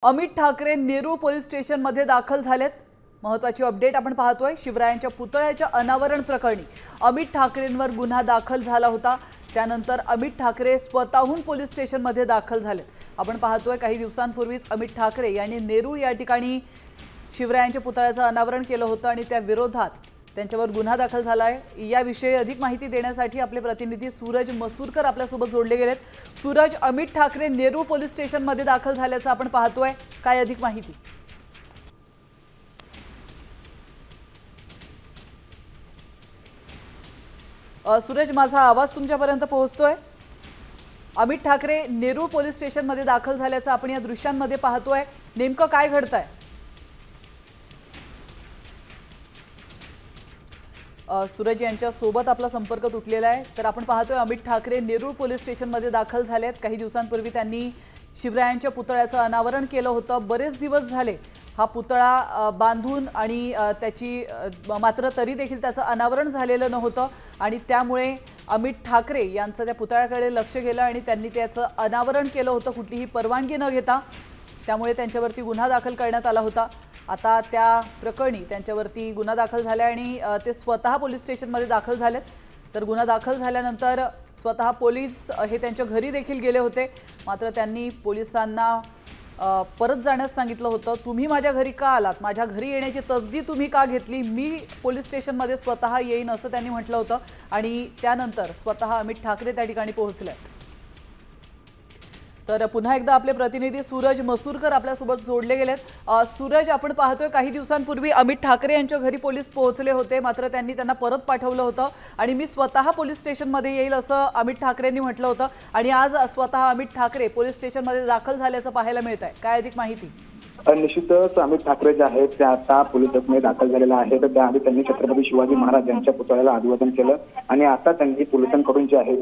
Amit Thackeray नेरू police station मध्ये दाखल झालेत। महत्त्वाची अपडेट आपण पाहतोय। शिवरायांच्या पुतळ्याच्या अनावरण प्रकरणी अमित ठाकरेंवर गुन्हा दाखल झाला होता। त्यानंतर अमित ठाकरे स्वतःहून पोलीस स्टेशन मध्ये दाखल झालेत। आपण पाहतोय काही दिवसांपूर्वीच अमित ठाकरे यांनी नेरू या ठिकाणी शिवरायांच्या पुतळ्याचं अनावरण केलं होतं आणि त्या विरोधात त्यांच्यावर गुन्हा दाखल झाला आहे। याविषयी अधिक माहिती देण्यासाठी आपले प्रतिनिधी सूरज मसूरकर आपल्यासोबत जोडले गेलेत। सूरज, अमित ठाकरे नेरू पोलीस स्टेशन मध्ये दाखल झाल्याचं आपण पाहतोय, काय अधिक माहिती? सूरज, माझा आवाज तुमच्यापर्यंत पोहोचतोय? अमित ठाकरे नेरू पोलीस स्टेशन मध्ये दाखल झाल्याचं आपण या दृश्यांमध्ये पाहतोय, नेमकं काय घडतंय? सूरज यांच्या सोबत आपला संपर्क तुटलेला आहे। तर आपण पाहतोय अमित ठाकरे नेरू पोलीस स्टेशन मध्ये दाखल झालेत। काही दिवसांपूर्वी त्यांनी शिवरायांच्या पुतळ्याचं अनावरण केलं होतं। बरेच दिवस झाले हा पुतळा बांधून आणि त्याची मात्र तरी देखील त्याचं अनावरण झालेलं नव्हतं आणि त्यामुळे अमित ठाकरे यांचं त्या पुतळ्याकडे लक्ष गेलं आणि त्यांनी त्याचं अनावरण केलं होतं कुठलीही परवानगी न घेता। त्यामुळे त्यांच्यावरती गुन्हा दाखल करण्यात आला होता। आता त्या प्रकरणी त्यांच्यावरती गुन्हा दाखल झाला आणि ते स्वतः पोलीस स्टेशनमध्ये दाखल झालेत। तर गुन्हा दाखल झाल्यानंतर स्वतः पोलीस हे त्यांच्या घरी देखील गेले होते। मात्र त्यांनी पोलिसांना परत जाण्यास सांगितलं होतं। तुम्ही माझ्या घरी का आलात? माझ्या घरी येण्याची तसदी तुम्ही का घेतली? मी पोलीस स्टेशनमध्ये स्वतः येईन असं त्यांनी म्हटलं होतं आणि त्यानंतर स्वतः अमित ठाकरे त्या ठिकाणी पोहोचले। तर पुन्हा एकदा आपले प्रतिनिधी सूरज मसूरकर आपल्यासोबत जोडले गेलेत। सूरज, आपण पाहतोय काही दिवसांपूर्वी अमित ठाकरे यांच्या घरी पोलीस पोहोचले होते, मात्र त्यांनी त्यांना परत पाठवलं होतं आणि मी स्वतः पोलीस स्टेशनमध्ये येईल असं अमित ठाकरेंनी म्हटलं होतं आणि आज स्वतः अमित ठाकरे पोलीस स्टेशनमध्ये दाखल झाल्याचं पाहायला मिळत आहे। काय अधिक माहिती? निश्चितच अमित ठाकरे जे आहेत ते आता पोलीस स्टेशनमध्ये दाखल झालेला आहे। तर त्याआधी त्यांनी छत्रपती शिवाजी महाराज यांच्या पुतळ्याला अभिवादन केलं आणि आता त्यांनी पोलिसांकडून जे आहे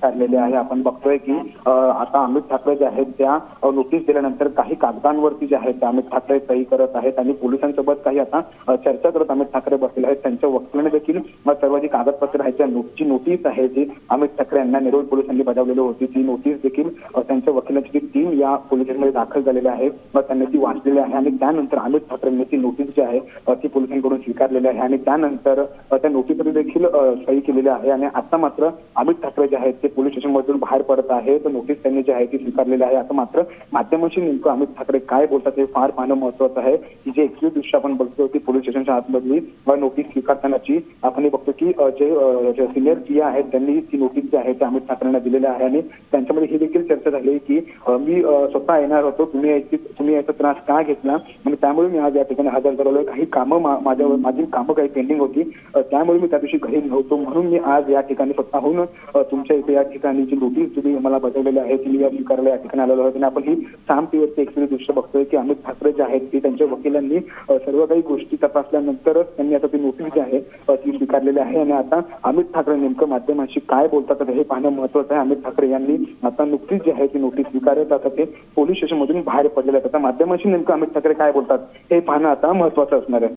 काढलेले आहे। आपण बघतोय की आता अमित ठाकरे जे आहेत त्या नोटीस दिल्यानंतर काही कागदांवरती जे आहेत अमित ठाकरे सही करत आहेत आणि पोलिसांसोबत काही आता चर्चा करत अमित ठाकरे बसलेले आहेत। त्यांच्या वकिलाने देखील सर्व जी कागदपत्र आहेत जी नोटीस आहे जी अमित ठाकरे यांना नेरूळ पोलिसांनी बजावलेली होती ती नोटीस देखील त्यांच्या वकिलांची टीम या पोलीस स्टेशनमध्ये दाखल झालेली आहे। त्यांनी ती वाचलेली आहे आणि त्यानंतर अमित ठाकरेंनी ती नोटीस जी आहे ती पोलिसांकडून स्वीकारलेली आहे आणि त्यानंतर त्या नोटीसमध्ये देखील सही केलेली आहे आणि आता मात्र अमित ठाकरे जे आहेत ते पोलीस स्टेशन मधून बाहेर पडत आहे। तर नोटीस त्यांनी जी आहे ती स्वीकारलेली आहे। आता मात्र माध्यमांशी नेमकं अमित ठाकरे काय बोलतात हे फार पाहणं महत्त्वाचं आहे की जे एक्सक्लूसिव्ह दृश्य आपण बघतो की पोलीस स्टेशनच्या आतमधली नोटीस स्वीकारतानाची आपण बघतो की जे सिनियर पीए आहेत त्यांनी ती नोटीस जी आहे ते अमित ठाकरेंना दिलेली आहे आणि त्यांच्यामध्ये ही देखील चर्चा झाली की मी स्वतः येणार होतो, तुम्ही याचा त्रास का घेतला आणि त्यामुळे मी आज या ठिकाणी हजर झालेलो। काही कामं माझी कामं काही पेंडिंग होती त्यामुळे मी त्या दिवशी घरी नव्हतो, म्हणून मी आज या ठिकाणी स्वतःहून तुमच्या इथे या ठिकाणी जी नोटीस तुम्ही मला बजावलेली आहे ती मी स्वीकारला या ठिकाणी आलेलो आहे। आणि आपण ही साम टीव्हीवरती एक्सक्लुसिव्ह दृश्य बघतोय की अमित ठाकरे जे आहेत ते त्यांच्या वकिलांनी सर्व काही गोष्टी तपासल्यानंतरच त्यांनी आता ती नोटीस जी आहे ती स्वीकारलेली आहे आणि आता अमित ठाकरे नेमकं माध्यमांशी काय बोलतात हे पाहणं महत्त्वाचं आहे। अमित ठाकरे यांनी आता नुकतीच जी आहे ती नोटीस स्वीकारत आता ते पोलीस स्टेशनमधून बाहेर पडलेले आहेत। आता माध्यमांशी नेमकं अमित ठाकरे काय बोलतात हे पाहणं आता महत्त्वाचं असणार आहे।